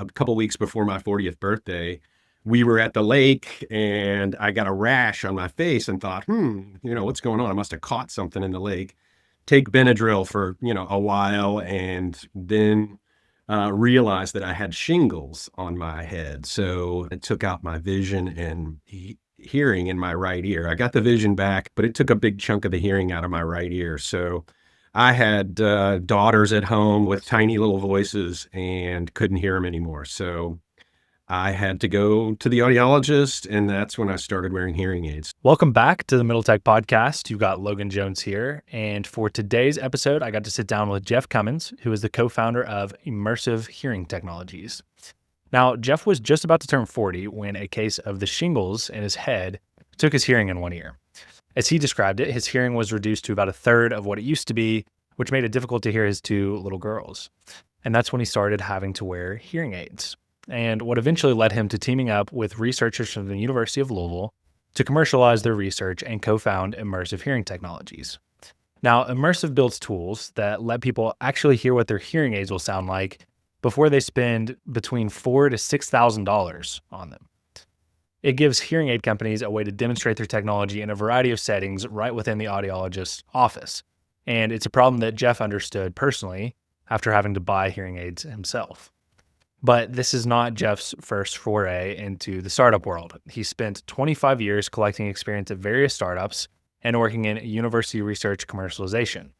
a couple weeks before my 40th birthday, we were at the lake and I got a rash on my face and thought, what's going on? I must have caught something in the lake. Take Benadryl for, a while and then realized that I had shingles on my head. So it took out my vision and hearing in my right ear. I got the vision back, but it took a big chunk of the hearing out of my right ear. So I had daughters at home with tiny little voices and couldn't hear them anymore. So I had to go to the audiologist, and that's when I started wearing hearing aids. Welcome back to the Middle Tech Podcast. You've got Logan Jones here. And for today's episode, I got to sit down with Jeff Cummins, who is the co-founder of Immersive Hearing Technologies. Now, Jeff was just about to turn 40 when a case of the shingles in his head took his hearing in one ear. As he described it, his hearing was reduced to about a third of what it used to be, which made it difficult to hear his two little girls. And that's when he started having to wear hearing aids. And what eventually led him to teaming up with researchers from the University of Louisville to commercialize their research and co-found Immersive Hearing Technologies. Now, Immersive builds tools that let people actually hear what their hearing aids will sound like before they spend between $4,000 to $6,000 on them. It gives hearing aid companies a way to demonstrate their technology in a variety of settings right within the audiologist's office. And it's a problem that Jeff understood personally after having to buy hearing aids himself. But this is not Jeff's first foray into the startup world. He spent 25 years collecting experience at various startups and working in university research commercialization.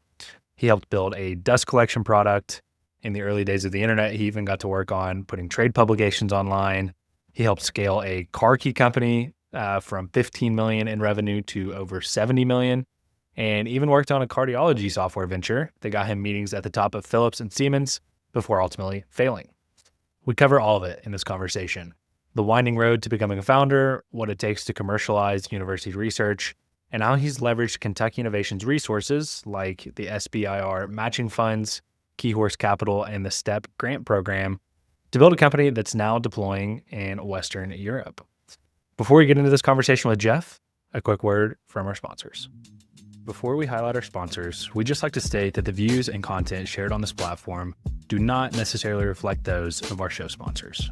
He helped build a dust collection product. In the early days of the internet, he even got to work on putting trade publications online. He helped scale a car key company from $15 million in revenue to over $70 million, and even worked on a cardiology software venture that got him meetings at the top of Philips and Siemens before ultimately failing. We cover all of it in this conversation: the winding road to becoming a founder, what it takes to commercialize university research, and how he's leveraged Kentucky Innovation's resources like the SBIR matching funds, Keyhorse Capital, and the STEP grant program to build a company that's now deploying in Western Europe. Before we get into this conversation with Jeff, a quick word from our sponsors. Before we highlight our sponsors, we'd just like to state that the views and content shared on this platform do not necessarily reflect those of our show sponsors.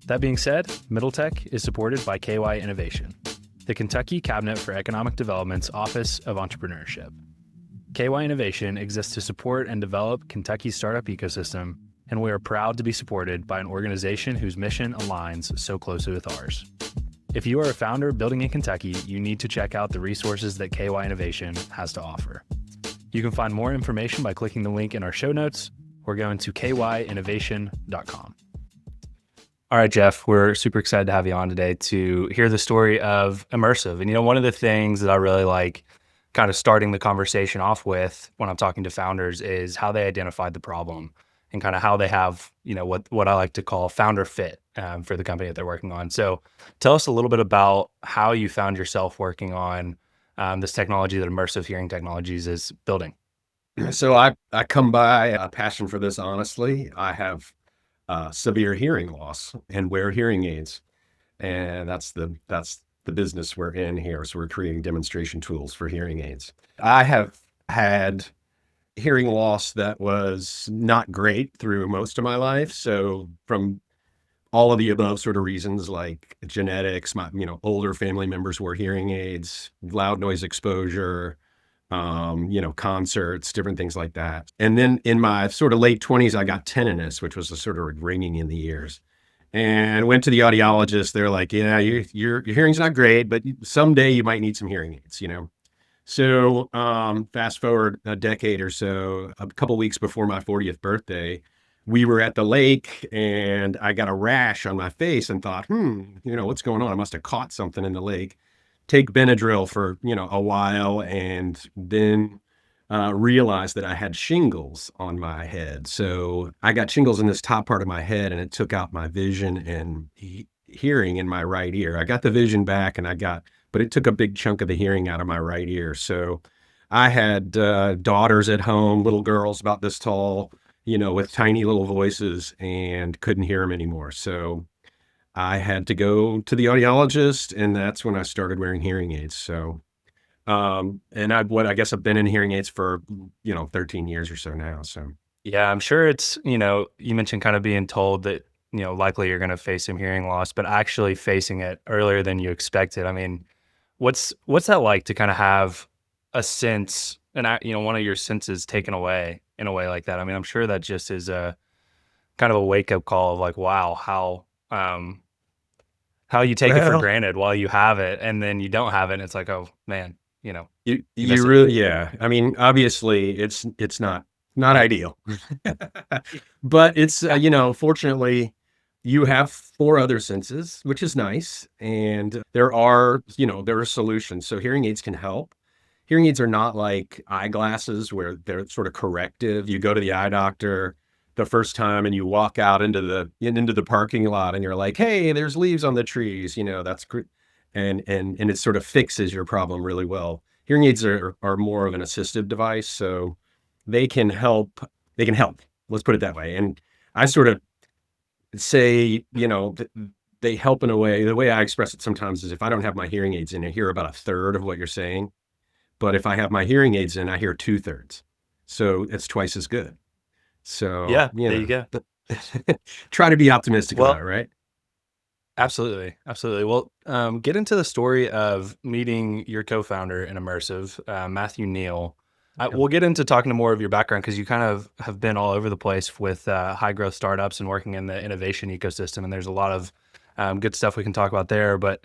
That being said, Middle Tech is supported by KY Innovation, the Kentucky Cabinet for Economic Development's Office of Entrepreneurship. KY Innovation exists to support and develop Kentucky's startup ecosystem, and we are proud to be supported by an organization whose mission aligns so closely with ours. If you are a founder building in Kentucky, you need to check out the resources that KY Innovation has to offer. You can find more information by clicking the link in our show notes or going to kyinnovation.com. All right, Jeff, we're super excited to have you on today to hear the story of Immersive. And, one of the things that I really like kind of starting the conversation off with when I'm talking to founders is how they identified the problem and kind of how they have, what I like to call founder fit for the company that they're working on. So tell us a little bit about how you found yourself working on this technology that Immersive Hearing Technologies is building. So I come by a passion for this, honestly. I have severe hearing loss and wear hearing aids. And that's the business we're in here. So we're creating demonstration tools for hearing aids. I have had hearing loss that was not great through most of my life. So from all of the above sort of reasons, like genetics, my older family members wore hearing aids, loud noise exposure, concerts, different things like that. And then in my sort of late 20s, I got tinnitus, which was a sort of ringing in the ears. And went to the audiologist. They're like, yeah, your hearing's not great, but someday you might need some hearing aids, So fast forward a decade or so, a couple weeks before my 40th birthday, we were at the lake and I got a rash on my face and thought, what's going on? I must have caught something in the lake. Take Benadryl for, a while and then realized that I had shingles on my head. So I got shingles in this top part of my head and it took out my vision and hearing in my right ear. I got the vision back but it took a big chunk of the hearing out of my right ear. So I had daughters at home, little girls about this tall, with tiny little voices and couldn't hear them anymore. So I had to go to the audiologist, and that's when I started wearing hearing aids. So, and I guess I've been in hearing aids for, 13 years or so now. So, Yeah, I'm sure it's, you mentioned kind of being told that likely you're going to face some hearing loss, but actually facing it earlier than you expected. I mean, what's that like to kind of have a sense and one of your senses taken away in a way like that? I mean, I'm sure that just is a kind of a wake up call of like, wow, how you take it for Well, granted while you have it, and then you don't have it, and it's like, oh man, you miss you it. really, yeah. I mean, obviously, it's not ideal, but it's fortunately, you have four other senses, which is nice, and there are solutions. So hearing aids can help. Hearing aids are not like eyeglasses where they're sort of corrective. You go to the eye doctor the first time and you walk out into the parking lot and you're like, "Hey, there's leaves on the trees." That's great. And it sort of fixes your problem really well. Hearing aids are more of an assistive device, so they can help. They can help. Let's put it that way. And I sort of say, they help in a way. The way I express it sometimes is if I don't have my hearing aids in, I hear about a third of what you're saying. But if I have my hearing aids in, I hear two-thirds. So it's twice as good. So, Yeah, there you go. try to be optimistic about Well, it, right? absolutely, absolutely. Well, get into the story of meeting your co-founder in Immersive, Matthew Neal. Yeah. We'll get into talking to more of your background because you kind of have been all over the place with high growth startups and working in the innovation ecosystem. And there's a lot of good stuff we can talk about there. But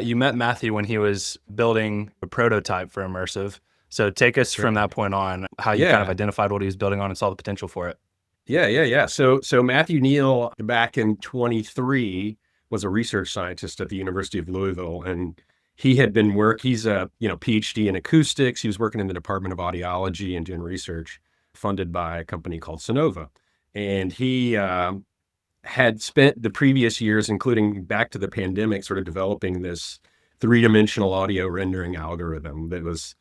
you met Matthew when he was building a prototype for Immersive. So take us That's from right. that point on, how you kind of Yeah. identified what he was building on and saw the potential for it. Yeah. So Matthew Neal back in 23 was a research scientist at the University of Louisville, and he's a PhD in acoustics. He was working in the Department of Audiology and doing research funded by a company called Sonova. And he had spent the previous years, including back to the pandemic, sort of developing this three-dimensional audio rendering algorithm that was,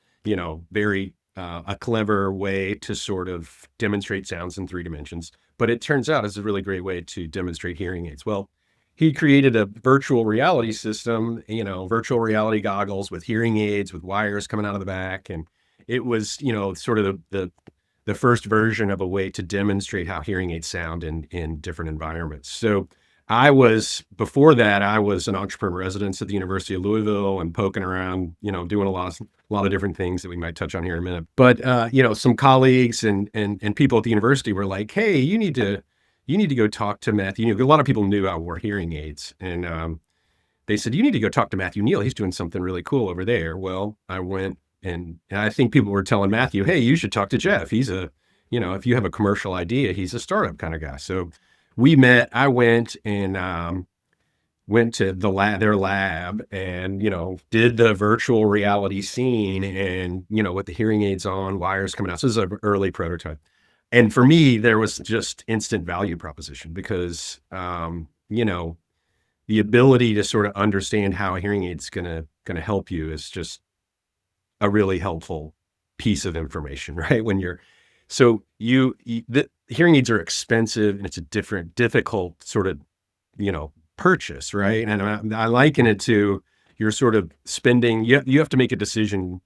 very a clever way to sort of demonstrate sounds in three dimensions. But it turns out it's a really great way to demonstrate hearing aids. Well, he created a virtual reality system, virtual reality goggles with hearing aids with wires coming out of the back, and it was, sort of the first version of a way to demonstrate how hearing aids sound in different environments. So before that, I was an entrepreneur resident at the University of Louisville and poking around, doing a lot of different things that we might touch on here in a minute. But, some colleagues and people at the university were like, "Hey, you need to go talk to Matthew." A lot of people knew I wore hearing aids, and they said, "You need to go talk to Matthew Neal. He's doing something really cool over there." Well, I went, and I think people were telling Matthew, "Hey, you should talk to Jeff. If you have a commercial idea, he's a startup kind of guy." So we met. I went and went to their lab, and did the virtual reality scene, and with the hearing aids on, wires coming out. So this is an early prototype. And for me, there was just instant value proposition because the ability to sort of understand how a hearing aid's gonna help you is just a really helpful piece of information, right? The hearing aids are expensive, and it's a difficult sort of, purchase, right? And I liken it to, you're sort of spending, you have to make a decision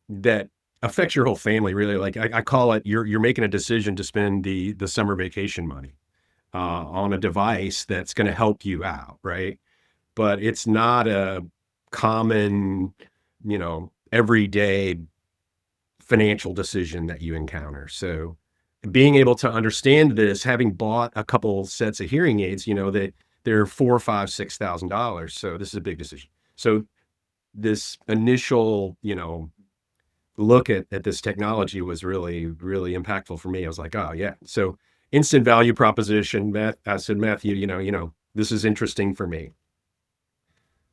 that affects your whole family, really. Like I call it, you're making a decision to spend the summer vacation money on a device that's going to help you out, right? But it's not a common, everyday financial decision that you encounter. So being able to understand this, having bought a couple sets of hearing aids, that they're $4, $5, $6,000. So this is a big decision. So this initial, look at this technology was really, really impactful for me. I was like, oh yeah. So instant value proposition. I said, Matthew, this is interesting for me.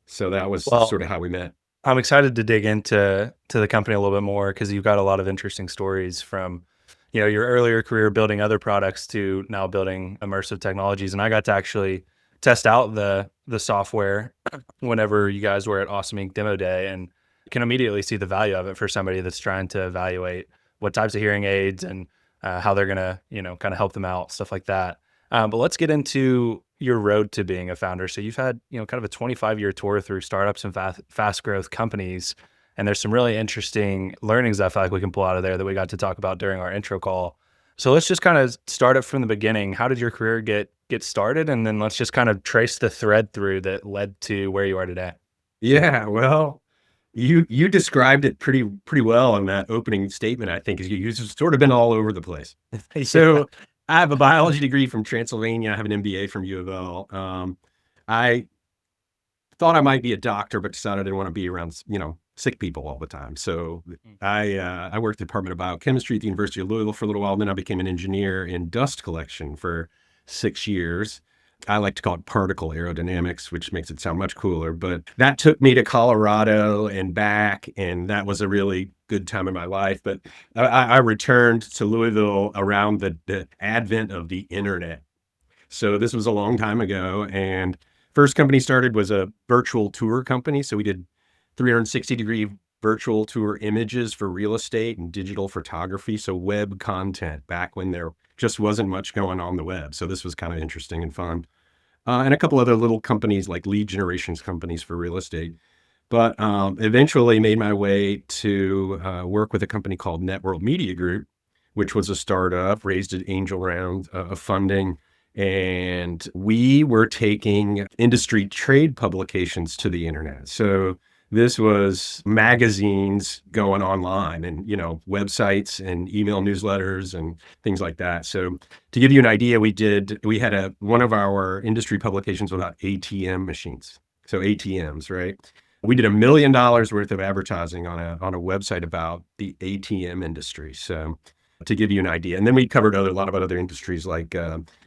So that was Well, sort of how we met. I'm excited to dig into the company a little bit more because you've got a lot of interesting stories from, your earlier career building other products to now building immersive technologies. And I got to actually test out the software whenever you guys were at Awesome Inc. Demo Day, and can immediately see the value of it for somebody that's trying to evaluate what types of hearing aids and how they're gonna, kind of help them out, stuff like that. But let's get into your road to being a founder. So you've had, kind of a 25-year tour through startups and fast growth companies. And there's some really interesting learnings I feel like we can pull out of there that we got to talk about during our intro call. So let's just kind of start it from the beginning. How did your career get get started, and then let's just kind of trace the thread through that led to where you are today. Yeah, well, you described it pretty well in that opening statement, I think, is you've sort of been all over the place. Yeah. So I have a biology degree from Transylvania. I have an MBA from U of L. I thought I might be a doctor, but decided I didn't want to be around, sick people all the time. So I worked at the Department of Biochemistry at the University of Louisville for a little while. Then I became an engineer in dust collection for 6 years. I like to call it particle aerodynamics, which makes it sound much cooler. But that took me to Colorado and back, and that was a really good time in my life. But I returned to Louisville around the advent of the internet. So this was a long time ago, and first company started was a virtual tour company. So we did 360-degree virtual tour images for real estate and digital photography. So web content back when there just wasn't much going on the web. So this was kind of interesting and fun. And a couple other little companies like lead generations companies for real estate. But eventually made my way to work with a company called Networld Media Group, which was a startup, raised an angel round of funding. And we were taking industry trade publications to the internet. So this was magazines going online and, websites and email newsletters and things like that. So to give you an idea, we had one of our industry publications about ATM machines. So ATMs, right? We did $1 million worth of advertising on a website about the ATM industry. So to give you an idea. And then we covered a lot of other industries like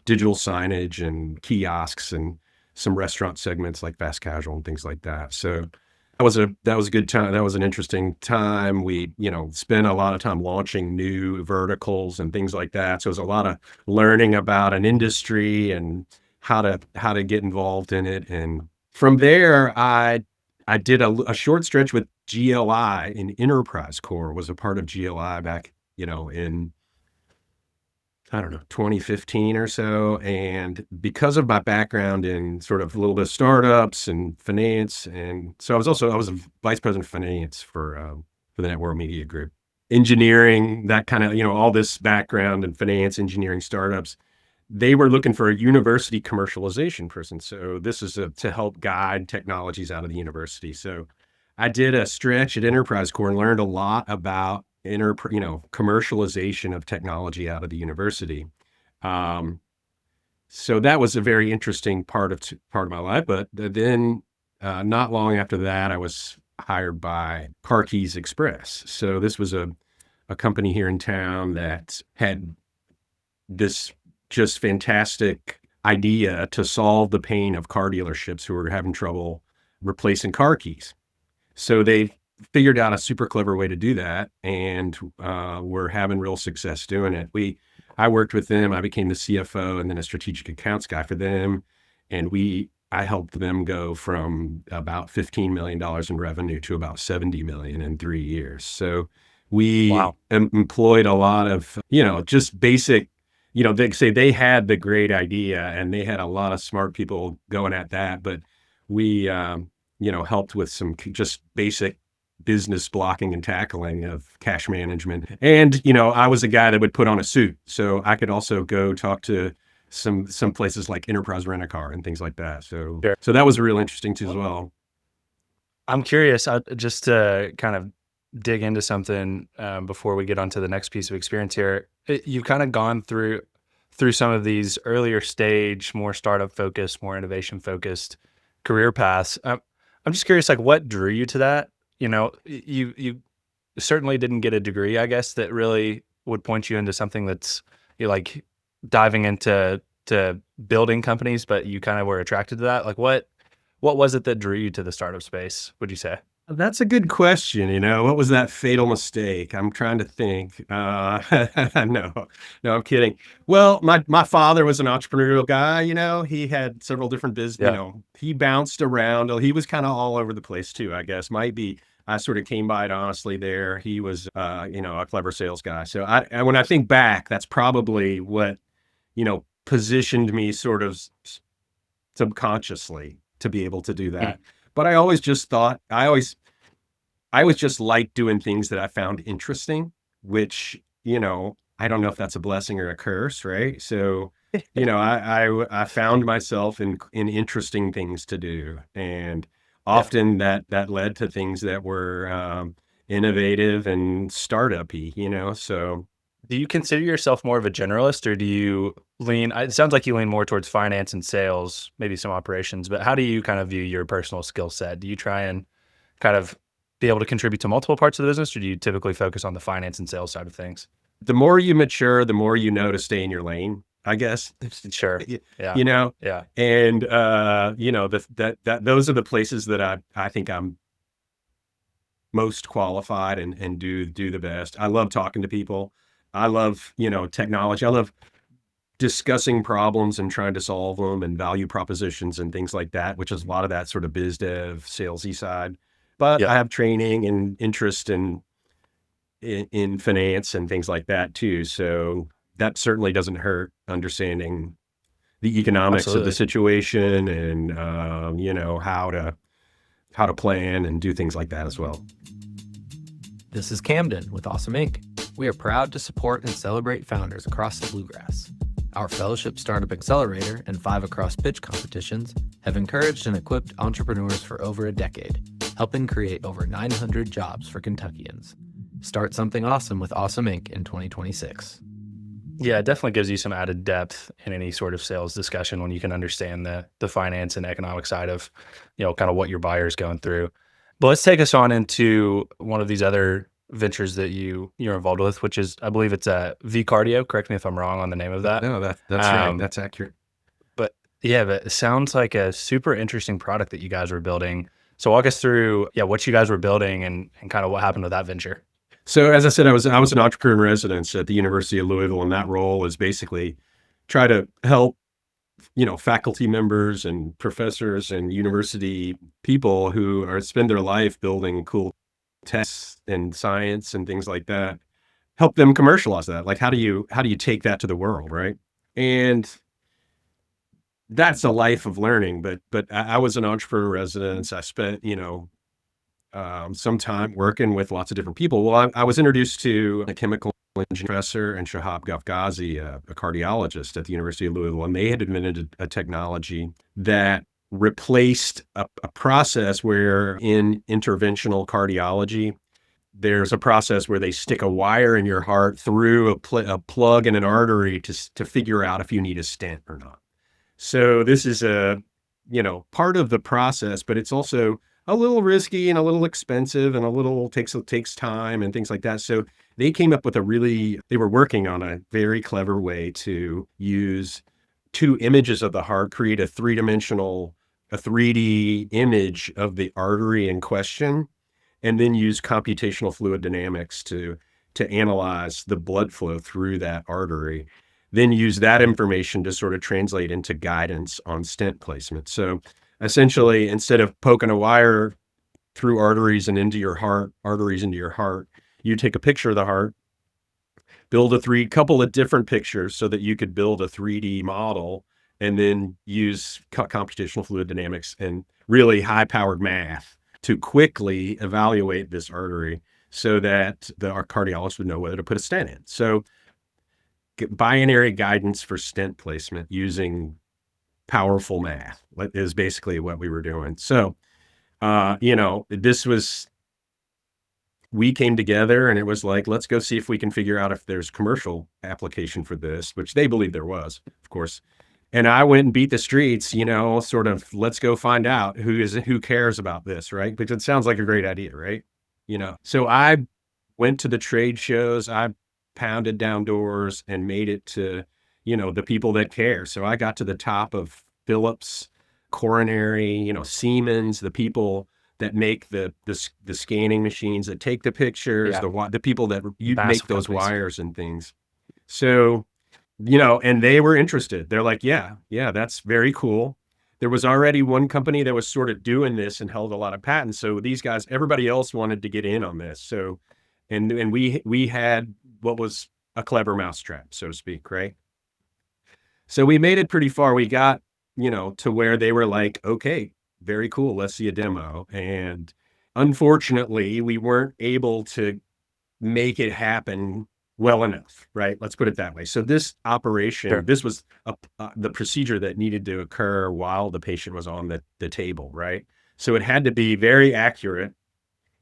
digital signage and kiosks and some restaurant segments like fast casual and things like that. So that was a good time. That was an interesting time. We, spent a lot of time launching new verticals and things like that. So it was a lot of learning about an industry and how to get involved in it. And from there, I did a short stretch with GLI in Enterprise Corps, was a part of GLI back, in, I don't know, 2015 or so. And because of my background in sort of a little bit of startups and finance, and so I was a vice president of finance for the Networld Media Group. Engineering, that kind of, all this background in finance, engineering, startups, they were looking for a university commercialization person. So this is to help guide technologies out of the university. So I did a stretch at Enterprise Corps and learned a lot about commercialization of technology out of the university. So that was a very interesting part of my life. But then, not long after that, I was hired by Car Keys Express. So this was a company here in town that had this just fantastic idea to solve the pain of car dealerships who were having trouble replacing car keys. So they figured out a super clever way to do that, and we're having real success doing it. I worked with them. I became the CFO and then a strategic accounts guy for them, and I helped them go from about $15 million in revenue to about 70 million in 3 years. So we Wow. employed a lot of, just basic, they say they had the great idea and they had a lot of smart people going at that, but we, helped with some just basic business blocking and tackling of cash management. And, I was a guy that would put on a suit. So I could also go talk to some places like Enterprise Rent-A-Car and things like that. So, Sure. so that was really interesting too as well. I'm curious, just to kind of dig into something before we get on to the next piece of experience here. You've kind of gone through some of these earlier stage, more startup focused, more innovation focused career paths. I'm just curious, like, what drew you to that? You certainly didn't get a degree, I guess, that really would point you into something that's like diving into building companies, but you kind of were attracted to that. Like, what was it that drew you to the startup space, would you say? That's a good question. What was that fatal mistake? I'm trying to think. No, no, I'm kidding. Well, my father was an entrepreneurial guy. He had several different business. Yeah. He bounced around. He was kind of all over the place too, I guess. Might be. I sort of came by it honestly there. He was, a clever sales guy. So and when I think back, that's probably what, positioned me sort of subconsciously to be able to do Mm. that. But I always just thought, I was just like doing things that I found interesting, which, I don't know if that's a blessing or a curse, right? So I found myself in interesting things to do, and Yeah. often that led to things that were innovative and startup-y, so Do you consider yourself more of a generalist, or do you lean it sounds like you lean more towards finance and sales, maybe some operations, but how do you kind of view your personal skill set? Do you try and kind of be able to contribute to multiple parts of the business, or do you typically focus on the finance and sales side of things? the more you mature, the more you know to stay in your lane, I guess. Sure. Y Yeah. you know? Yeah. And, that those are the places that I think I'm most qualified and do the best. I love talking to people. I love, technology. I love discussing problems and trying to solve them and value propositions and things like that, which is a lot of that sort of biz dev, salesy side. But I Yep. have training and interest in finance and things like that too. So that certainly doesn't hurt understanding the economics of the Absolutely. situation and how to plan and do things like that as well. This is Camden with Awesome Inc. We are proud to support and celebrate founders across the Bluegrass. Our Fellowship Startup Accelerator and 5 Across Pitch competitions have encouraged and equipped entrepreneurs for over a decade, helping create over 900 jobs for Kentuckians. Start something awesome with Awesome Inc. in 2026. Yeah, it definitely gives you some added depth in any sort of sales discussion when you can understand the finance and economic side of, kind of what your buyer's going through. But let's take us on into one of these other ventures that you're involved with, which is I believe it's a V Cardio. Correct me if I'm wrong on the name of that. No, that's right. Um, That's accurate. but yeah, but it sounds like a super interesting product that you guys were building. So walk us through, what you guys were building and kind of what happened with that venture. So as I said, I was an entrepreneur in residence at the University of Louisville, and that role is basically try to help faculty members and professors and university people who are spend their life building cool tests and science and things like that, help them commercialize that. Like how do you take that to the world, right? And that's a life of learning. But I was an entrepreneur in residence. I spent some time working with lots of different people. Well, I was introduced to a chemical engineering professor and Shahab Gafghazi, a cardiologist at the University of Louisville, and they had invented a technology that replaced a process where in interventional cardiology, there's a process where they stick a wire in your heart through a plug in an artery to figure out if you need a stent or not. So this is part of the process, but it's also a little risky and a little expensive and a little takes time and things like that. So they came up with they were working on a very clever way to use two images of the heart, create a 3D image of the artery in question, and then use computational fluid dynamics to analyze the blood flow through that artery, then use that information to sort of translate into guidance on stent placement. So essentially, instead of poking a wire through arteries into your heart, you take a picture of the heart, build couple of different pictures so that you could build a 3D model, and then use computational fluid dynamics and really high powered math to quickly evaluate this artery so that our cardiologist would know whether to put a stent in. So binary guidance for stent placement using powerful math is basically what we were doing. So, we came together and it was like, let's go see if we can figure out if there's commercial application for this, which they believed there was, of course. And I went and beat the streets, sort of, let's go find out who cares about this, right? Because it sounds like a great idea, right? So I went to the trade shows, I pounded down doors and made it to, the people that care. So I got to the top of Philips, Coronary, Siemens, the people that make the scanning machines that take the pictures, Yeah. the people that you make Massive those companies. wires and things. So, and they were interested. They're like, yeah, that's very cool. There was already one company that was sort of doing this and held a lot of patents. So these guys, everybody else wanted to get in on this. So, and we had what was a clever mousetrap, so to speak, right? So we made it pretty far. We got, to where they were like, okay, very cool. Let's see a demo. And unfortunately, we weren't able to make it happen well enough, right? Let's put it that way. So this operation, Sure. this was the procedure that needed to occur while the patient was on the table, right? So it had to be very accurate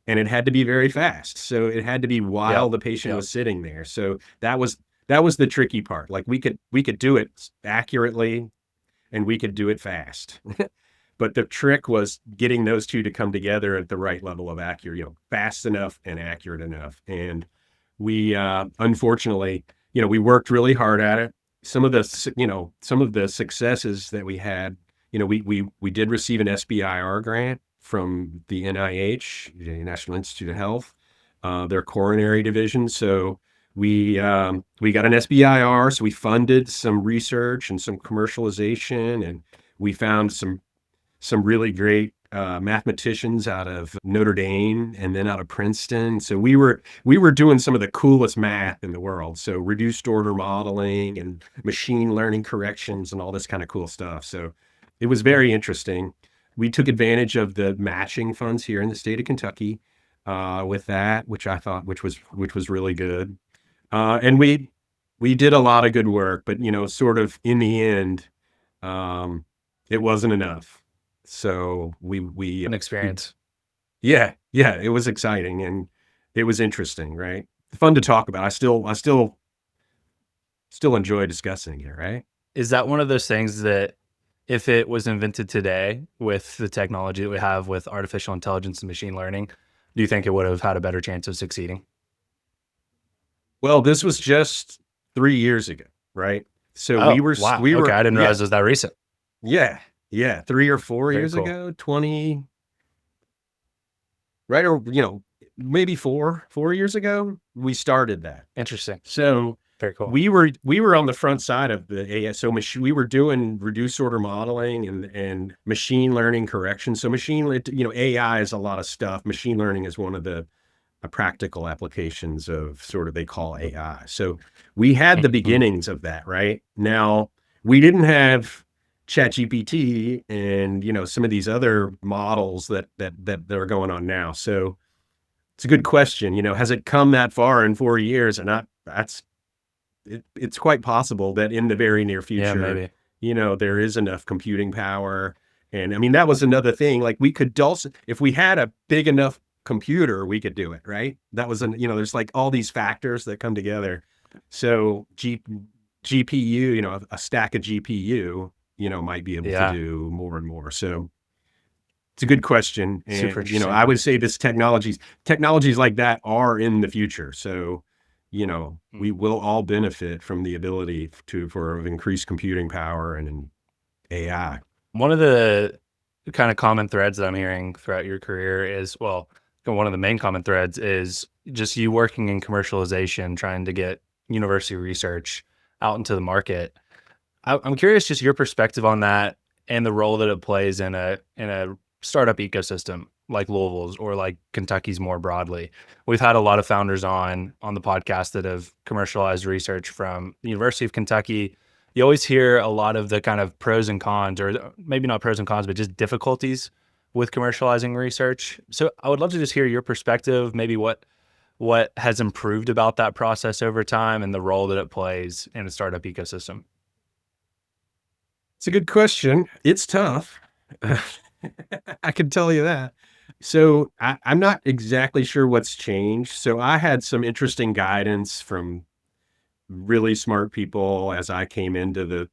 and it had to be very fast. So it had to be while Yep. the patient Yep. was sitting there. So that was the tricky part. Like we could do it accurately and we could do it fast. But the trick was getting those two to come together at the right level of accurate, fast enough and accurate enough. And we, unfortunately, we worked really hard at it. Some of the successes that we had, we did receive an SBIR grant from the NIH, the National Institute of Health, their coronary division. So we got an SBIR, so we funded some research and some commercialization, and we found some really great mathematicians out of Notre Dame and then out of Princeton. So we were doing some of the coolest math in the world. So reduced order modeling and machine learning corrections and all this kind of cool stuff. So it was very interesting. We took advantage of the matching funds here in the state of Kentucky with that, which I thought which was really good. And we did a lot of good work, but sort of in the end, it wasn't enough. So An experience. yeah, it was exciting and it was interesting, right? Fun to talk about. I still enjoy discussing it, right? Is that one of those things that if it was invented today with the technology that we have with artificial intelligence and machine learning, do you think it would have had a better chance of succeeding? Well, this was just 3 years ago, right? So Oh, wow. we Okay. were I didn't yeah realize it was that recent. yeah 3 or 4 Very years cool. ago, 20, right? Or maybe 4 years ago, we started that. Interesting. So Very cool. we were on the front side of the AI. So we were doing reduced order modeling and machine learning correction. So AI is a lot of stuff. Machine learning is one of the practical applications of sort of they call AI. So we had the Mhm. beginnings of that, right? Now we didn't have ChatGPT and some of these other models that are going on now. So it's a good question. Has it come that far in 4 years? And it's quite possible that in the very near Yeah, future, maybe. there is enough computing power. And I mean, that was another thing. Like we could also, if we had a big enough computer, we could do it, right? That was there's like all these factors that come together. So GPU, a stack of GPU, might be able to Yeah. do more and more. So it's a good question. Super And, interesting. I would say this technologies like that are in the future. So, Mm. we will all benefit from the ability for increased computing power and AI. One of the kind of common threads that I'm hearing throughout your career is, well, one of the main common threads is just you working in commercialization, trying to get university research out into the market. I'm curious just your perspective on that and the role that it plays in a startup ecosystem like Louisville's or like Kentucky's more broadly. We've had a lot of founders on the podcast that have commercialized research from the University of Kentucky. You always hear a lot of the kind of pros and cons, or maybe not pros and cons, but just difficulties with commercializing research. So I would love to just hear your perspective, maybe what has improved about that process over time and the role that it plays in a startup ecosystem. It's a good question. It's tough. I can tell you that. So I'm not exactly sure what's changed. So I had some interesting guidance from really smart people as I came into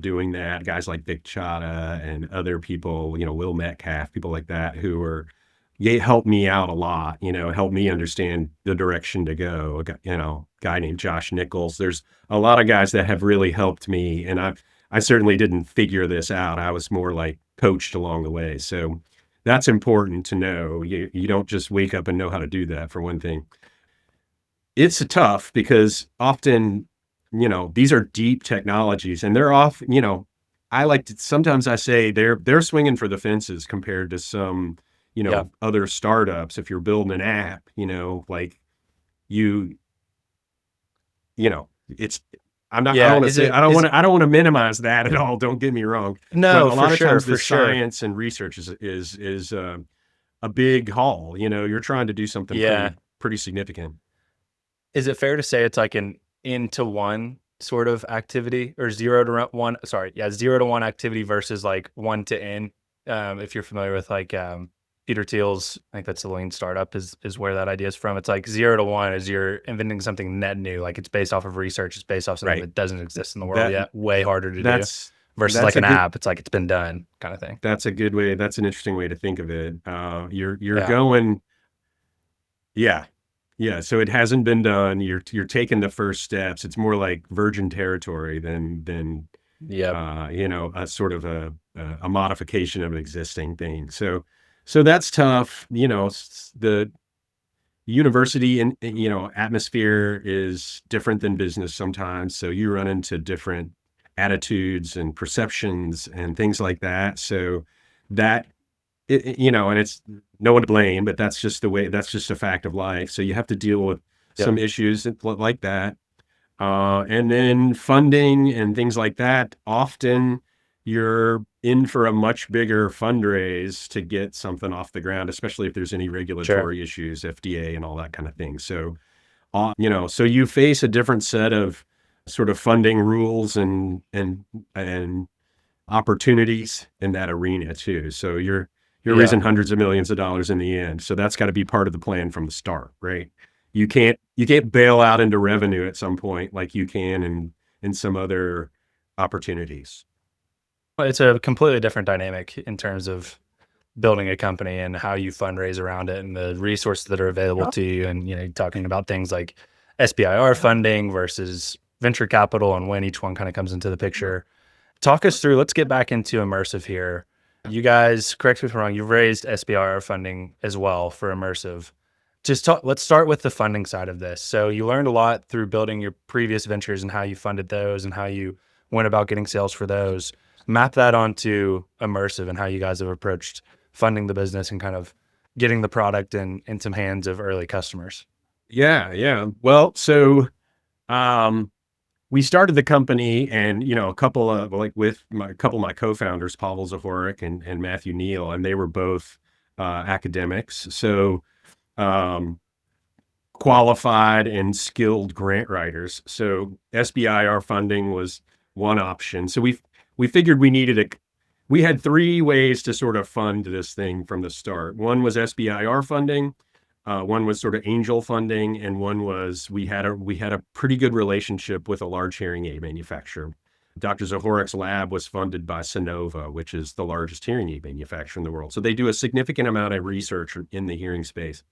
doing that. Guys like Vic Chadha and other people, Will Metcalf, people like that who helped me out a lot, helped me understand the direction to go. Guy named Josh Nichols. There's a lot of guys that have really helped me. And I certainly didn't figure this out. I was more like coached along the way. So that's important to know. You don't just wake up and know how to do that, for one thing. It's tough because often, these are deep technologies and they're off, sometimes I say they're swinging for the fences compared to some, Yeah. other startups. If you're building an app, like you, it's, I Yeah. don't want to say, I don't want to minimize that at all. Don't get me wrong. But No, a for lot of sure, times for the sure. science and research is a big haul. You're trying to do something Yeah. pretty significant. Is it fair to say it's like an into one sort of activity, or 0 to 1? Sorry, yeah, 0 to 1 activity versus like 1 to N. If you're familiar with like Peter Thiel's, I think that's the Lean Startup is where that idea is from. It's like 0 to 1 is you're inventing something net new, like it's based off of research, it's based off something Right. that doesn't exist in the world That yet, way harder to do. that's Versus that's like a an good app, it's like it's been done kind of thing. that's a good way. That's an interesting way to think of it. You're Yeah. going, yeah, yeah. So it hasn't been done. You're taking the first steps. It's more like virgin territory than Yep. a sort of a modification of an existing thing. So that's tough. The university and atmosphere is different than business sometimes. So you run into different attitudes and perceptions and things like that. So that and it's no one to blame, but that's just the way. That's just a fact of life. So you have to deal with Yep. some issues like that. And then funding and things like that. Often you're in for a much bigger fundraise to get something off the ground, especially if there's any Sure. regulatory issues, FDA and all that kind of thing. So, so you face a different set of sort of funding rules and opportunities in that arena too. So you're Yeah. raising hundreds of millions of dollars in the end. So that's got to be part of the plan from the start, right? You can't bail out into revenue at some point like you can in some other opportunities. Well, it's a completely different dynamic in terms of building a company and how you fundraise around it and the resources that are available Yeah. to you. And, talking about things like SBIR funding versus venture capital and when each one kind of comes into the picture. Talk us through, let's get back into Immersive here. You guys, correct me if I'm wrong, you've raised SBIR funding as well for Immersive. Let's start with the funding side of this. So you learned a lot through building your previous ventures and how you funded those and how you went about getting sales for those. Map that onto Immersive and how you guys have approached funding the business and kind of getting the product in some hands of early customers. Yeah. Well, so we started the company and, a couple of my co-founders, Pavel Zahorik and Matthew Neal, and they were both academics. So qualified and skilled grant writers. So SBIR funding was one option. So we figured we had three ways to sort of fund this thing from the start. One was SBIR funding, one was sort of angel funding, and one was we had a pretty good relationship with a large hearing aid manufacturer. Dr. Zahorik's lab was funded by Sonova, which is the largest hearing aid manufacturer in the world. So they do a significant amount of research in the hearing space.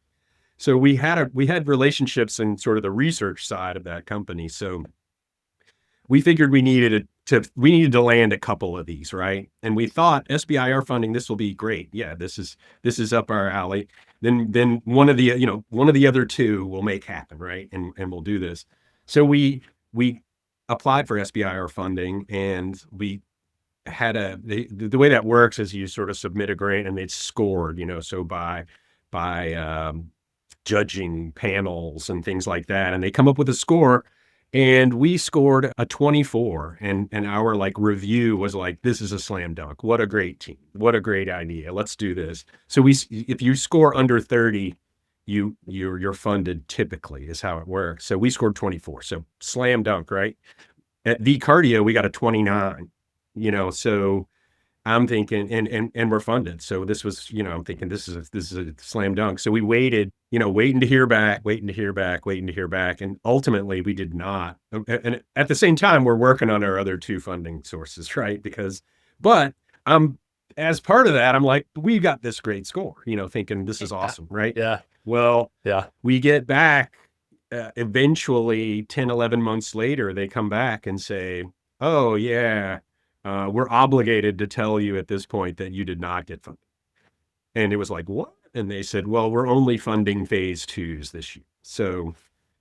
So we had relationships in sort of the research side of that company. So we figured we needed to land a couple of these, right? And we thought SBIR funding, this will be great. Yeah, this is up our alley. Then one of the other two will make happen, right? And we'll do this. So we applied for SBIR funding, and we had the way that works is you sort of submit a grant and it's scored, so by judging panels and things like that, and they come up with a score. And we scored a 24, and our review was like, this is a slam dunk. What a great team. What a great idea. Let's do this. So if you score under 30, you're funded typically is how it works. So we scored 24. So slam dunk, right? At the cardio, we got a 29, so I'm thinking, and we're funded. So this was, I'm thinking this is a slam dunk. So we waited, waiting to hear back. And ultimately we did not. And at the same time, we're working on our other two funding sources, right? But as part of that, I'm like, we got this great score, thinking this is awesome, right? Yeah. Well, Yeah. we get back, eventually 10, 11 months later, they come back and say, oh yeah, we're obligated to tell you at this point that you did not get funded. And it was like, what? And they said, well, we're only funding phase 2s this year. So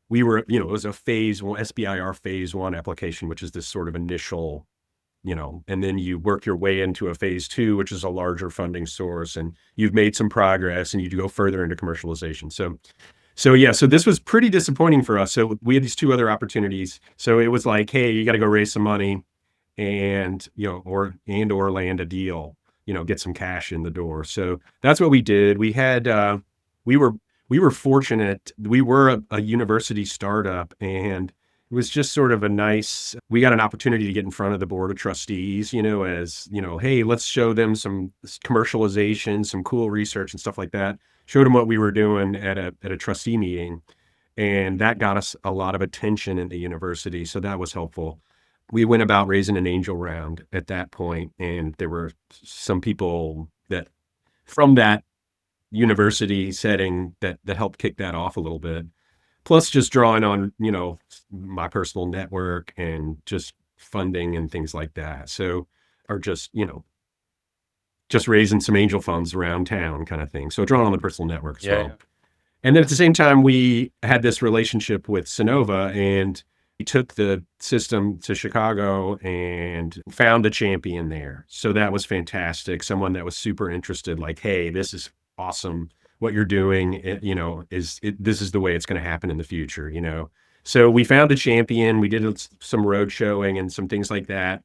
we were, it was a phase 1, SBIR phase 1 application, which is this sort of initial, and then you work your way into a phase 2, which is a larger funding source, and you've made some progress and you go further into commercialization. So this was pretty disappointing for us. So we had these two other opportunities. So it was like, hey, you got to go raise some money and, or land a deal, get some cash in the door. So that's what we did. We had, we were we were fortunate. We were a university startup, and it was just sort of we got an opportunity to get in front of the board of trustees, as, hey, let's show them some commercialization, some cool research and stuff like that. Showed them what we were doing at a trustee meeting. And that got us a lot of attention in the university. So that was helpful. We went about raising an angel round at that point, and there were some people that from that university setting that helped kick that off a little bit. Plus just drawing on, my personal network and just funding and things like that. So, or just raising some angel funds around town kind of thing. So drawing on the personal network as well. Yeah. And then at the same time, we had this relationship with Sonova, and we took the system to Chicago and found a champion there. So that was fantastic. Someone that was super interested, like, hey, this is awesome. What you're doing, this is the way it's going to happen in the future, So we found a champion. We did some road showing and some things like that.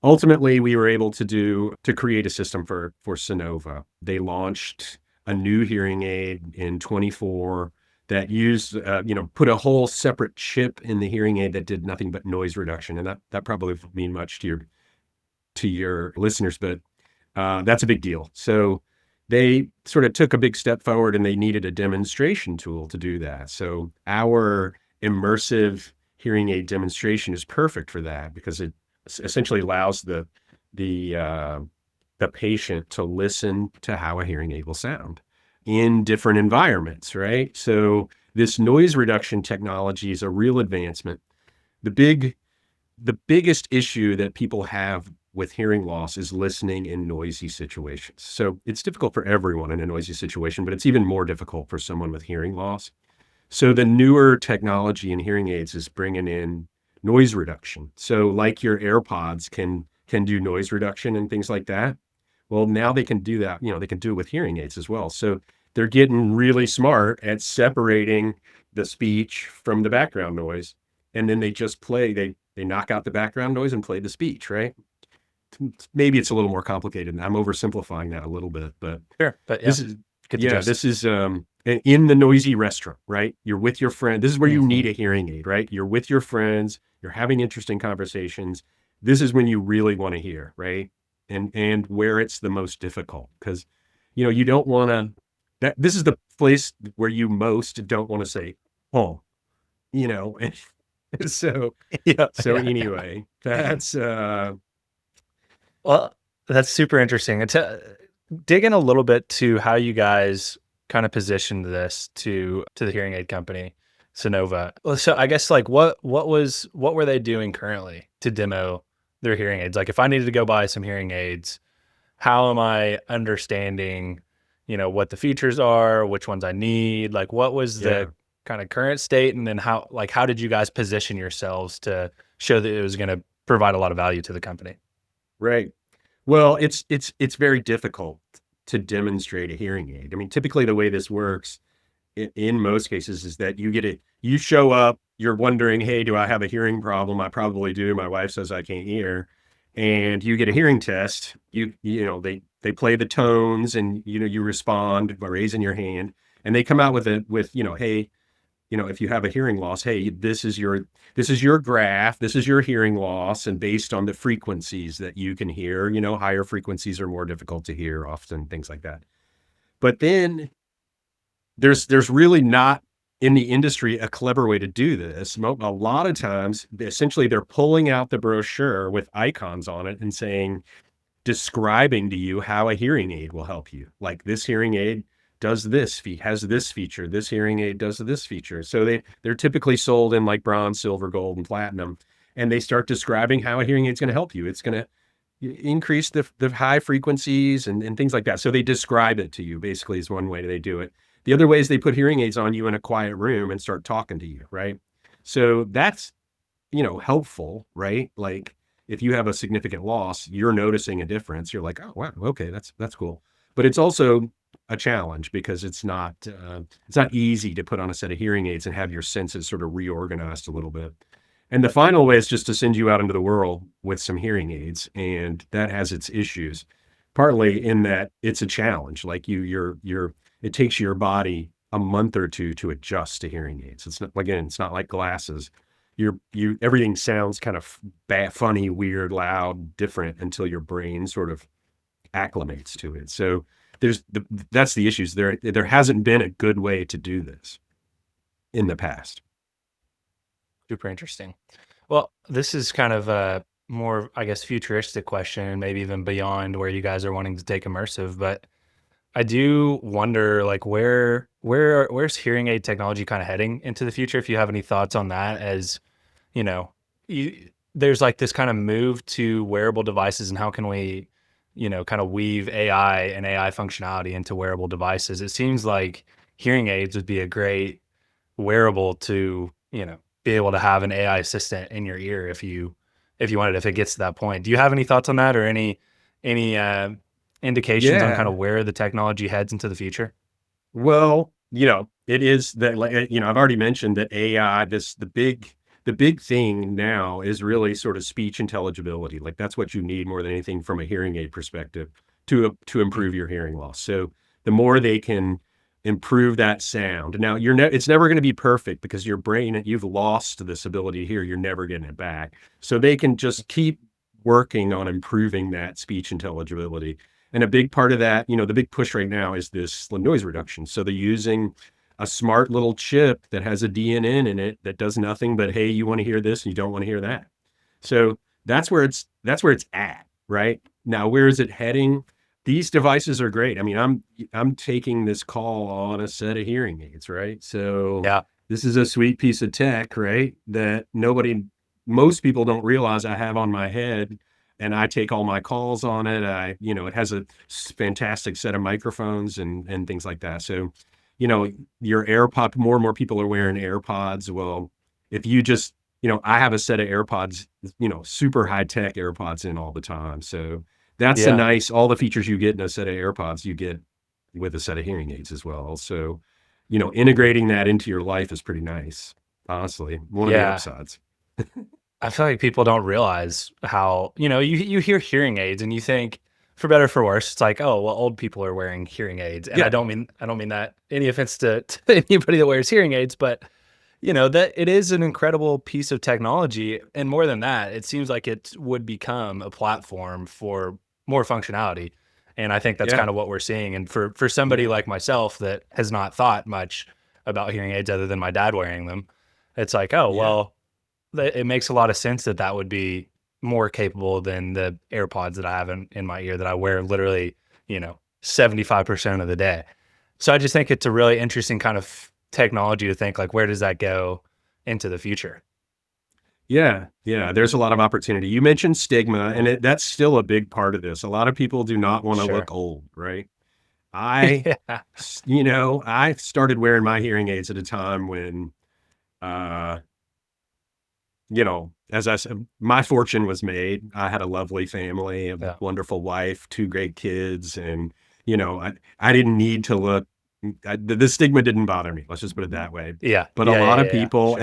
Ultimately, we were able to create a system for Sonova. They launched a new hearing aid in 24 that used, put a whole separate chip in the hearing aid that did nothing but noise reduction. And that probably won't mean much to your listeners, but that's a big deal. So they sort of took a big step forward, and they needed a demonstration tool to do that. So our immersive hearing aid demonstration is perfect for that, because it essentially allows the patient to listen to how a hearing aid will sound in different environments, right? So this noise reduction technology is a real advancement. The biggest issue that people have with hearing loss is listening in noisy situations. So it's difficult for everyone in a noisy situation, but it's even more difficult for someone with hearing loss. So the newer technology in hearing aids is bringing in noise reduction. So like your AirPods can do noise reduction and things like that. Well, now they can do that. They can do it with hearing aids as well. So they're getting really smart at separating the speech from the background noise. And then they just they knock out the background noise and play the speech, right? Maybe it's a little more complicated. I'm oversimplifying that a little bit, but Sure. But this is in the noisy restaurant, right? You're with your friend. This is where you need a hearing aid, right? You're with your friends. You're having interesting conversations. This is when you really want to hear, right? And where it's the most difficult, because you don't want to. This is the place where you most don't want to say, "Oh," And so anyway, that's Well, that's super interesting. Dig in a little bit to how you guys kind of positioned this to the hearing aid company, Sonova. Well, so I guess like what were they doing currently to demo their hearing aids? Like if I needed to go buy some hearing aids, how am I understanding, what the features are, which ones I need? Like what was the kind of current state, and then how did you guys position yourselves to show that it was going to provide a lot of value to the company? Right. Well, it's very difficult to demonstrate a hearing aid. I mean, typically the way this works in most cases is that you show up, you're wondering, hey, do I have a hearing problem? I probably do. My wife says I can't hear. And you get a hearing test. They play the tones, and you respond by raising your hand, and they come out with hey, if you have a hearing loss, hey, this is your graph, this is your hearing loss, and based on the frequencies that you can hear, higher frequencies are more difficult to hear often, things like that. But then there's really not in the industry a clever way to do this. A lot of times, essentially, they're pulling out the brochure with icons on it and describing to you how a hearing aid will help you. Like this hearing aid does this, has this feature. This hearing aid does this feature. So they're typically sold in like bronze, silver, gold, and platinum. And they start describing how a hearing aid is going to help you. It's going to increase the high frequencies and things like that. So they describe it to you, basically, is one way they do it. The other way is they put hearing aids on you in a quiet room and start talking to you, right? So that's, helpful, right? Like if you have a significant loss, you're noticing a difference. You're like, oh, wow, okay, that's cool. But it's also a challenge because it's not easy to put on a set of hearing aids and have your senses sort of reorganized a little bit. And the final way is just to send you out into the world with some hearing aids, and that has its issues. Partly in that it's a challenge, like it takes your body a month or two to adjust to hearing aids. It's not, again, it's not like glasses. Everything sounds kind of funny, weird, loud, different until your brain sort of acclimates to it. So that's the issues. There hasn't been a good way to do this in the past. Super interesting. Well, this is kind of a more, I guess, futuristic question, maybe even beyond where you guys are wanting to take immersive. But I do wonder, like, where's hearing aid technology kind of heading into the future? If you have any thoughts on that, as you know, there's like this kind of move to wearable devices, and how can we, kind of weave AI and AI functionality into wearable devices? It seems like hearing aids would be a great wearable to, be able to have an AI assistant in your ear if it gets to that point. Do you have any thoughts on that, or any indications on kind Yeah. of where the technology heads into the future? Well, it is that, like, I've already mentioned that AI, the big thing now is really sort of speech intelligibility. Like, that's what you need more than anything from a hearing aid perspective to Mm. improve your hearing loss. So the more they can improve that sound. Now, it's never going to be perfect, because your brain, you've lost this ability to hear. You're never getting it back. So they can just keep working on improving that speech intelligibility. And a big part of that, the big push right now is this noise reduction. So they're using a smart little chip that has a DNN in it that does nothing but, hey, you want to hear this and you don't want to hear that. So that's where it's at, right? Now, where is it heading? These devices are great. I mean, I'm taking this call on a set of hearing aids, right? So Yeah. this is a sweet piece of tech, right? That most people don't realize I have on my head, and I take all my calls on it. It has a fantastic set of microphones and things like that. So, your AirPod, more and more people are wearing AirPods. Well, if you just, I have a set of AirPods, super high tech AirPods in all the time. So that's Yeah. all the features you get in a set of AirPods, you get with a set of hearing aids as well. So, integrating that into your life is pretty nice. Honestly, one of the Yeah. upsides. I feel like people don't realize how, you hear hearing aids and you think, for better or for worse, it's like, oh, well, old people are wearing hearing aids. And Yeah. I don't mean that any offense to anybody that wears hearing aids, but that it is an incredible piece of technology. And more than that, it seems like it would become a platform for more functionality. And I think that's Yeah. kind of what we're seeing. And for somebody Yeah. like myself that has not thought much about hearing aids other than my dad wearing them, it's like, oh, Yeah. well, it makes a lot of sense that that would be more capable than the AirPods that I have in my ear that I wear literally, 75% of the day. So I just think it's a really interesting kind of technology to think, like, where does that go into the future? Yeah, yeah, there's a lot of opportunity. You mentioned stigma, and that's still a big part of this. A lot of people do not wanna Sure. look old, right? I Yeah. I started wearing my hearing aids at a time when, uh, as I said, my fortune was made. I had a lovely family, a Yeah. wonderful wife, 2 great kids, and, I didn't need to look. The stigma didn't bother me, let's just put it that way. Yeah. But a Yeah. lot Yeah. of Yeah. Yeah. people, Sure.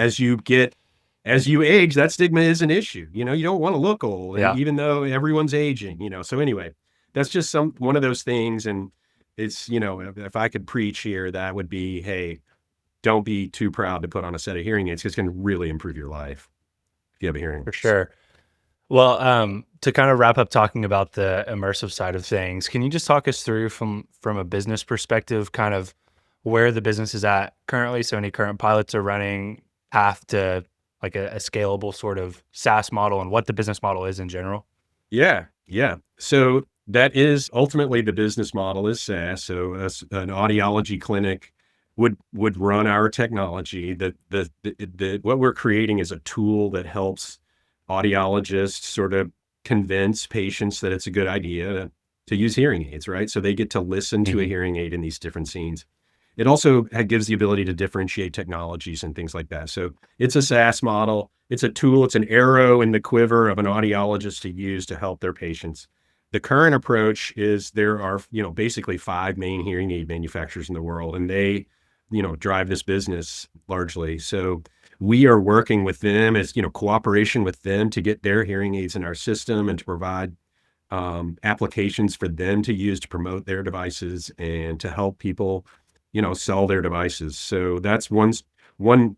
as you age, that stigma is an issue. You don't wanna look old, and Yeah. even though everyone's aging, so anyway, that's just one of those things. And it's, if I could preach here, that would be, hey, don't be too proud to put on a set of hearing aids, 'cause it's gonna really improve your life if you have a hearing For loss. sure. Well, to kind of wrap up talking about the immersive side of things, can you just talk us through from a business perspective, kind of where the business is at currently? So any current pilots are running, path to like a scalable sort of SaaS model, and what the business model is in general? Yeah, yeah. So that is ultimately the business model is SaaS. So an audiology clinic would run our technology. What we're creating is a tool that helps audiologists sort of convince patients that it's a good idea to use hearing aids, right? So they get to listen to a Hmm. hearing aid in these different scenes. It also gives the ability to differentiate technologies and things like that. So it's a SaaS model. It's a tool. It's an arrow in the quiver of an audiologist to use to help their patients. The current approach is there are, basically 5 main hearing aid manufacturers in the world, and they, drive this business largely. So we are working with them as, cooperation with them to get their hearing aids in our system and to provide applications for them to use to promote their devices and to help people sell their devices. So that's one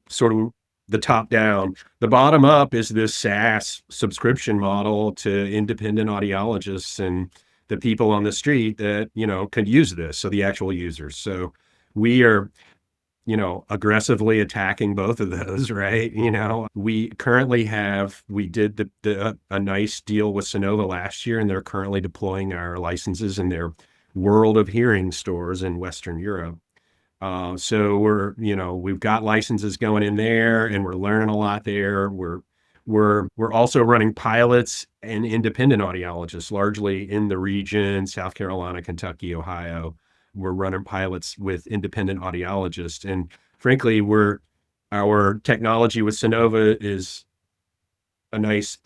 sort of the top down. The bottom up is this SaaS subscription model to independent audiologists and the people on the street that, could use this. So the actual users. So we are, aggressively attacking both of those, right? We currently we did a nice deal with Sonova last year, and they're currently deploying our licenses in their World of Hearing stores in Western Europe. So we've got licenses going in there, and we're learning a lot there. We're also running pilots and independent audiologists, largely in the region, South Carolina, Kentucky, Ohio. We're running pilots with independent audiologists, and frankly, our technology with Sonova is a nice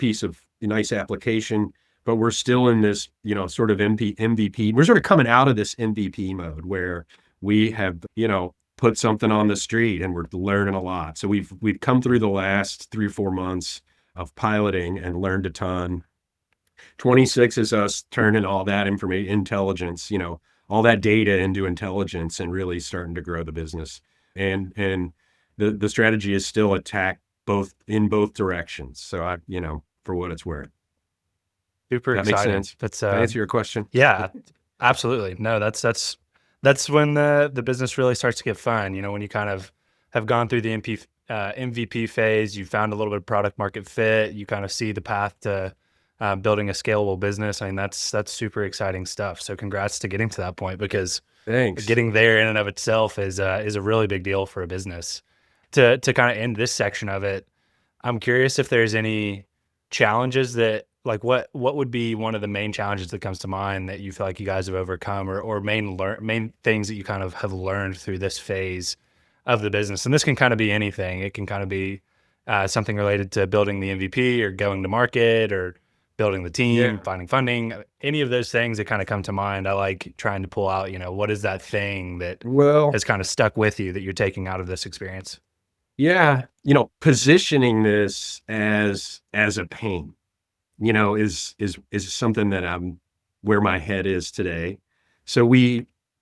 application, but we're still in this, sort of MVP. We're sort of coming out of this MVP mode where we have, put something on the street and we're learning a lot. So we've come through the last 3 or 4 months of piloting and learned a ton. 26 is us turning all that intelligence, all that data into intelligence and really starting to grow the business. And the strategy is still attack in both directions. So for what it's worth. Super That makes exciting. sense. That's Can I answer your question? Yeah, absolutely. No, that's when the business really starts to get fun. When you kind of have gone through the MVP phase, you found a little bit of product market fit, you kind of see the path to building a scalable business. I mean, that's super exciting stuff. So congrats to getting to that point, because Thanks. getting there in and of itself is a really big deal for a business. To kind of end this section of it, I'm curious if there's any challenges that, like, what would be one of the main challenges that comes to mind that you feel like you guys have overcome, or main things that you kind of have learned through this phase of the business? And this can kind of be anything. It can kind of be something related to building the MVP or going to market or building the team, Yeah. finding funding, any of those things that kind of come to mind. I like trying to pull out, what is that thing that Well, has kind of stuck with you that you're taking out of this experience? yeah, positioning this as a pain, is something that I'm where my head is today. So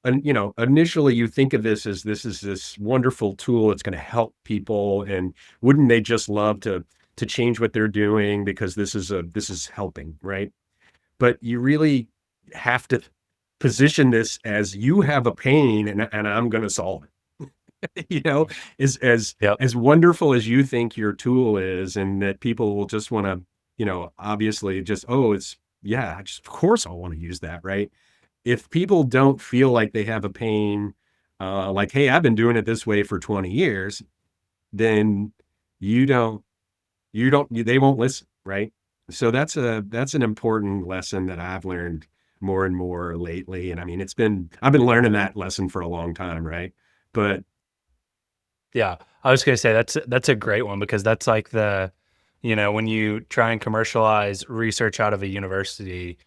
initially you think of this as this wonderful tool that's going to help people, and wouldn't they just love to change what they're doing because this is helping, right? But you really have to position this as you have a pain, and I'm going to solve it. Yep. As wonderful as you think your tool is, and that people will just want to, obviously just, of course I'll want to use that, right? If people don't feel like they have a pain, like, hey, I've been doing it this way for 20 years, then they won't listen, right? So that's an important lesson that I've learned more and more lately. And I mean, I've been learning that lesson for a long time, right? But Yeah, I was gonna say that's a great one, because that's like when you try and commercialize research out of a university,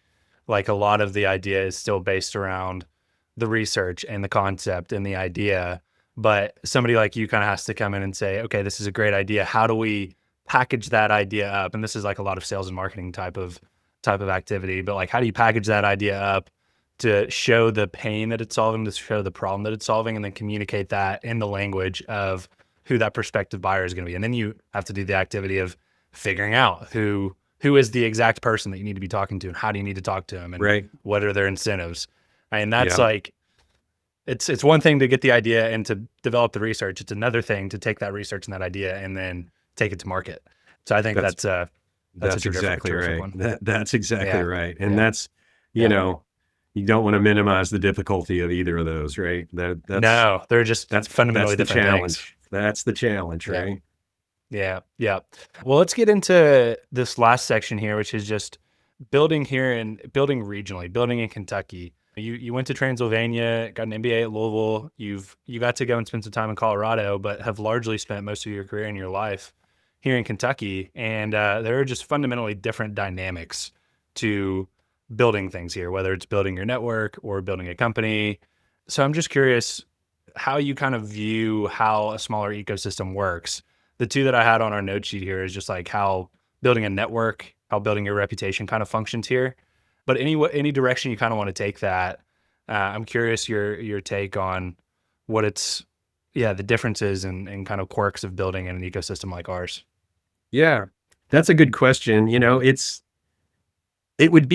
like, a lot of the idea is still based around the research and the concept and the idea. But somebody like you kind of has to come in and say, okay, this is a great idea. How do we package that idea up? And this is like a lot of sales and marketing type of activity, but like, how do you package that idea up to show the pain that it's solving, to show the problem that it's solving, and then communicate that in the language of who that prospective buyer is going to be? And then you have to do the activity of figuring out who is the exact person that you need to be talking to, and how do you need to talk to them, and right. what are their incentives? And that's Yeah. like, it's one thing to get the idea and to develop the research. It's another thing to take that research and that idea and then take it to market. So I think that's a Exactly terrific right. one. That's exactly Yeah. right. And Yeah. that's, you don't want to minimize the difficulty of either of those, right? No, they're just fundamentally the different challenge. things. That's the challenge, Yeah. right? Yeah. Yeah. Well, let's get into this last section here, which is just building regionally, building in Kentucky. You went to Transylvania, got an MBA at Louisville. You got to go and spend some time in Colorado, but have largely spent most of your career and your life here in Kentucky. And there are just fundamentally different dynamics to building things here, whether it's building your network or building a company. So I'm just curious how you kind of view how a smaller ecosystem works. The two that I had on our note sheet here is just like how building a network, how building your reputation kind of functions here. But any direction you kind of want to take that, I'm curious your take on what the differences and kind of quirks of building in an ecosystem like ours. Yeah, that's a good question. It would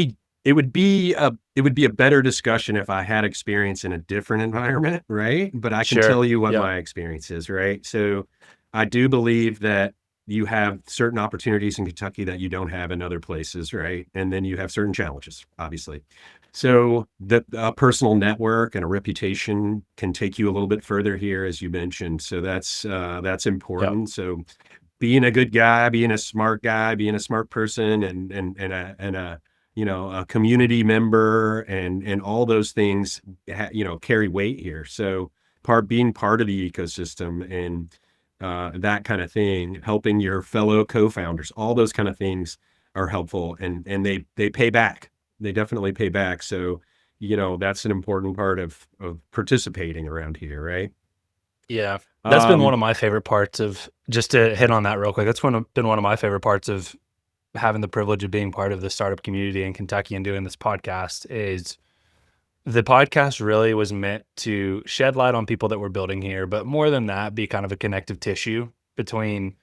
be a better discussion if I had experience in a different environment, right? But I can Sure. tell you what Yep. my experience is, right? So I do believe that you have certain opportunities in Kentucky that you don't have in other places, right? And then you have certain challenges, obviously. So a personal network and a reputation can take you a little bit further here, as you mentioned. So that's Yep. important. So being a good guy, being a smart guy, being a smart person, and a community member, and all those things, carry weight here. So being part of the ecosystem and that kind of thing, helping your fellow co-founders, all those kind of things are helpful, and they pay back. They definitely pay back. So that's an important part of participating around here, right? Yeah. That's been one Um, of my favorite parts of, just to hit on that real quick. Been one of my favorite parts of having the privilege of being part of the startup community in Kentucky and doing this podcast is the podcast really was meant to shed light on people that we're building here, but more than that, be kind of a connective tissue between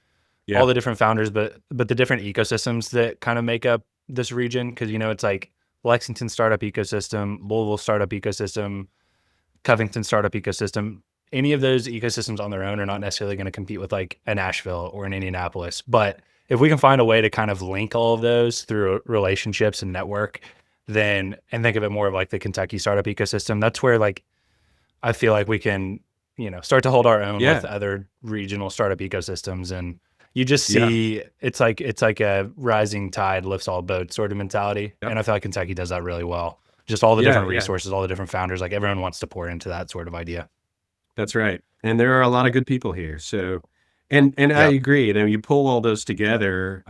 yeah, all the different founders, but the different ecosystems that kind of make up this region. Cause it's like Lexington startup ecosystem, Louisville startup ecosystem, Covington startup ecosystem. Any of those ecosystems on their own are not necessarily going to compete with like a Nashville or an Indianapolis. But if we can find a way to kind of link all of those through relationships and network, then, and think of it more of like the Kentucky startup ecosystem, that's where like I feel like we can, start to hold our own with yeah, other regional startup ecosystems. And you just yeah, see it's like a rising tide lifts all boats sort of mentality. yep, And I feel like Kentucky does that really well. Just all the yeah, different yeah. resources, all the different founders, like everyone wants to pour into that sort of idea. That's right. And there are a lot of good people here. So, and I Yep. agree. You pull all those together,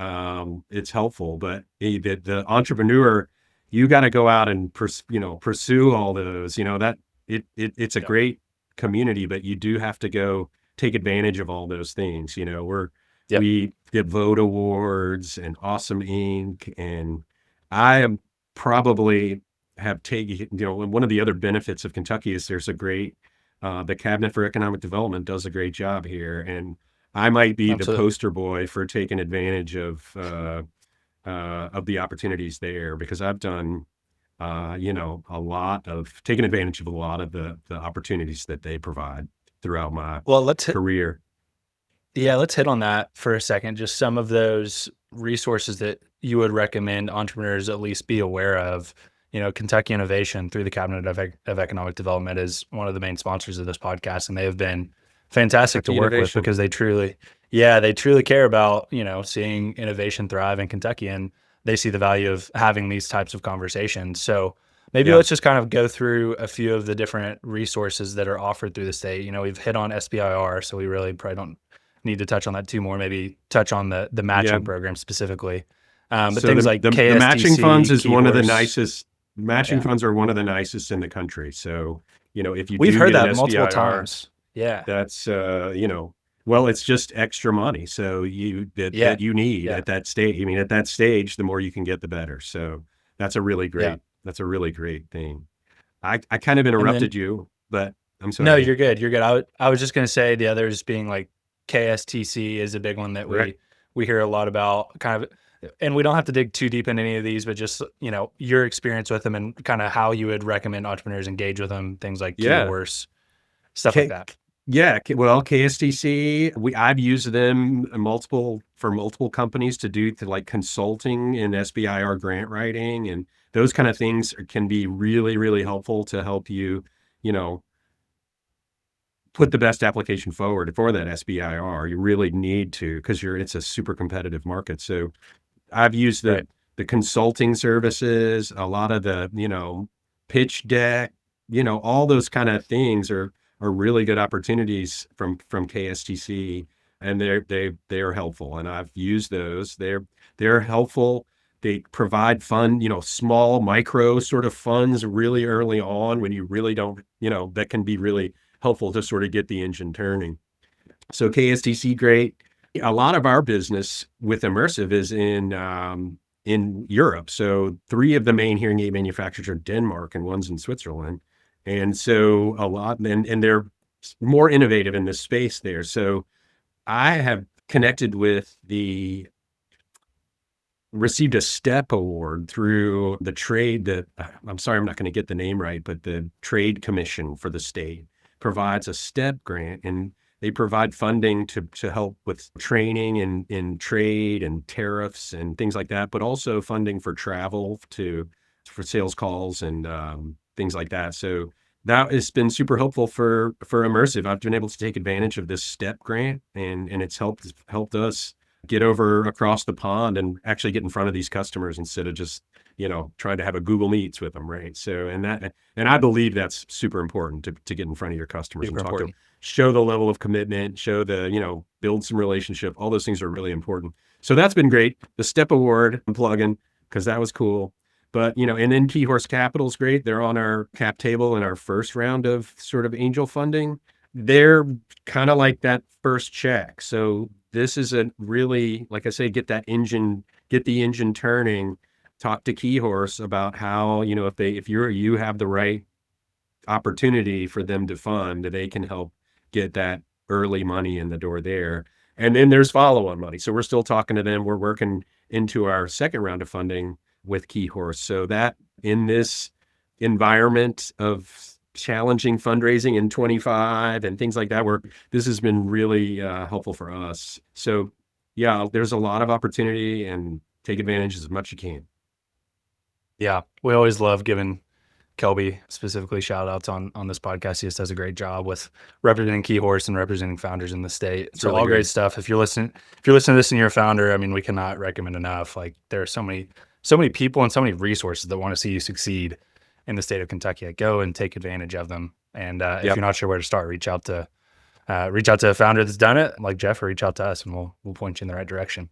it's helpful. But the entrepreneur, you got to go out and pursue all those. That it's a Yep. great community, but you do have to go take advantage of all those things. Yep. We get vote awards and Awesome Inc. And I am probably have taken, one of the other benefits of Kentucky is there's a great the Cabinet for Economic Development does a great job here, and I might be the Absolutely. poster boy for taking advantage of the opportunities there, because I've done a lot of taking advantage of a lot of the opportunities that they provide throughout my Well, career. let's hit on that for a second. Just some of those resources that you would recommend entrepreneurs at least be aware of. Kentucky Innovation through the Cabinet of Economic Development is one of the main sponsors of this podcast, and they have been fantastic to Kentucky work with Innovation. because they truly care about, seeing innovation thrive in Kentucky, and they see the value of having these types of conversations. So maybe Yeah, let's just kind of go through a few of the different resources that are offered through the state. We've hit on SBIR, so we really probably don't need to touch on that too more. Maybe touch on the yeah. matching program specifically. But So things the like the matching funds KSTC, is Key one of the Horse. nicest. Matching Yeah. funds are one of the nicest in the country. So if you We've do heard get an that multiple SBIR, times. Yeah. that's well, it's just extra money. So Yeah. that you need Yeah. at that stage. I mean, at that stage, the more you can get, the better. So Yeah. that's a really great thing. I kind of And then, interrupted you, but I'm no, sorry. you're good. You're good. I was just going to say the others being like KSTC is a big one that Right. we hear a lot about, kind of, and we don't have to dig too deep in any of these, but just, your experience with them and kind of how you would recommend entrepreneurs engage with them, things like Key Yeah. Horse, stuff like K, that. yeah. Well, KSTC, I've used them for multiple companies to do like consulting and SBIR grant writing, and those kind of things can be really, really helpful to help you, you know, put the best application forward for that SBIR. You really need to, because it's a super competitive market. So I've used Right. the consulting services, a lot of the, pitch deck, all those kind of things are really good opportunities from KSTC, and they are helpful. And I've used those. They're helpful. They provide fun, small micro sort of funds really early on when you really don't, that can be really helpful to sort of get the engine turning. So KSTC, great. A lot of our business with Immersive is in Europe. So three of the main hearing aid manufacturers are Denmark and one's in Switzerland. And so a lot, and they're more innovative in this space there. So I have connected with received a STEP award through the trade that, I'm sorry, I'm not going to get the name right, but the Trade Commission for the state provides a STEP grant, and they provide funding to help with training in trade and tariffs and things like that, but also funding for travel for sales calls and things like that. So that has been super helpful for Immersive. I've been able to take advantage of this STEP grant, and it's helped us get over across the pond and actually get in front of these customers instead of just, trying to have a Google Meets with them. Right. So, and I believe that's super important to get in front of your customers Super and talk to them, important. show the level of commitment, show build some relationship. All those things are really important. So that's been great. The STEP Award I'm plugging because that was cool. But, and then Key Horse Capital is great. They're on our cap table in our first round of sort of angel funding. They're kind of like that first check. So this is a really, like I say, get the engine turning, talk to Key Horse about how, if you have the right opportunity for them to fund, they can help get that early money in the door there. And then there's follow-on money. So we're still talking to them. We're working into our second round of funding with Key Horse. So that in this environment of challenging fundraising in 25 and things like that, this has been really helpful for us. So yeah, there's a lot of opportunity, and take advantage as much as you can. Yeah, we always love giving Kelby specifically shout outs on this podcast. He just does a great job with representing Key Horse and representing founders in the state. It's really all great great stuff. If you're listening to this and you're a founder, I mean, we cannot recommend enough. Like, there are so many people and so many resources that want to see you succeed in the state of Kentucky. Go and take advantage of them. And if Yep. you're not sure where to start, reach out to a founder that's done it, like Jeff, or reach out to us, and we'll point you in the right direction.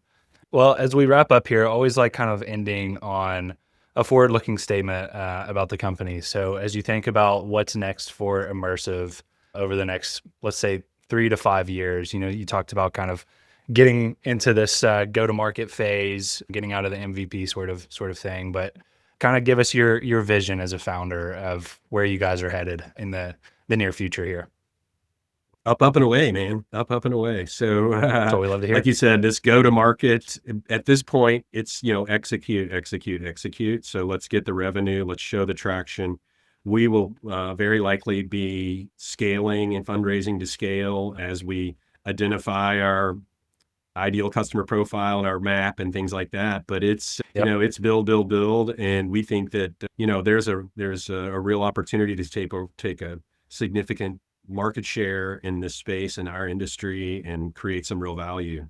Well, as we wrap up here, always like kind of ending on a forward-looking statement about the company. So as you think about what's next for Immersive over the next, let's say, 3 to 5 years, you talked about kind of getting into this go-to-market phase, getting out of the MVP sort of thing, but kind of give us your vision as a founder of where you guys are headed in the near future here. Up and away, man. Up and away. So, That's what we love to hear. like you said, this go to market at this point, it's, execute. So let's get the revenue. Let's show the traction. We will very likely be scaling and fundraising to scale as we identify our ideal customer profile and our map and things like that. But it's, Yep. It's build. And we think that, there's a real opportunity to take a significant market share in this space in our industry and create some real value.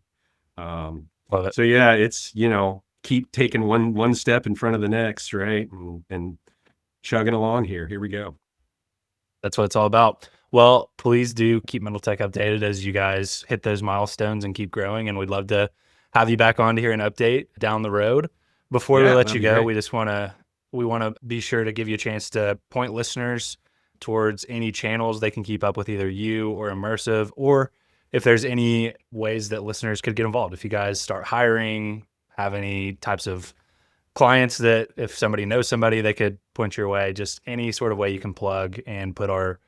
Love it. So yeah, it's, keep taking one step in front of the next, right? And chugging along here. Here we go. That's what it's all about. Well, please do keep Mental Tech updated as you guys hit those milestones and keep growing. And we'd love to have you back on to hear an update down the road. Before we Yeah, let that'd you be go, great. we want to be sure to give you a chance to point listeners towards any channels they can keep up with either you or Immersive, or if there's any ways that listeners could get involved. If you guys start hiring, have any types of clients that if somebody knows somebody, they could point your way, just any sort of way you can plug and put our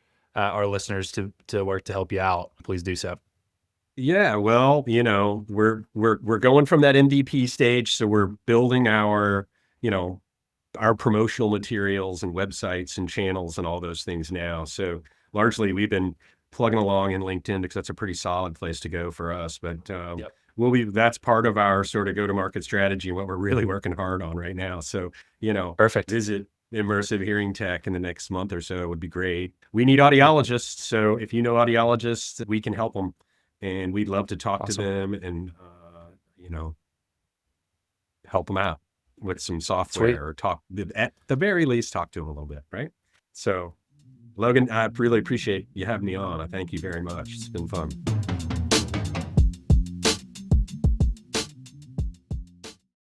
listeners to work to help you out, please do so. Yeah, well, we're going from that MVP stage, so we're building our promotional materials and websites and channels and all those things now. So largely we've been plugging along in LinkedIn because that's a pretty solid place to go for us. But Yep. that's part of our sort of go-to-market strategy and what we're really working hard on right now. So, Perfect. visit Immersive Hearing Tech in the next month or so would be great. We need audiologists. So if you know audiologists, we can help them. And we'd love to talk to Awesome. them and, help them out with some software. Sweet. Or at the very least, talk to them a little bit. Right. So Logan, I really appreciate you having me on. I thank you very much. It's been fun.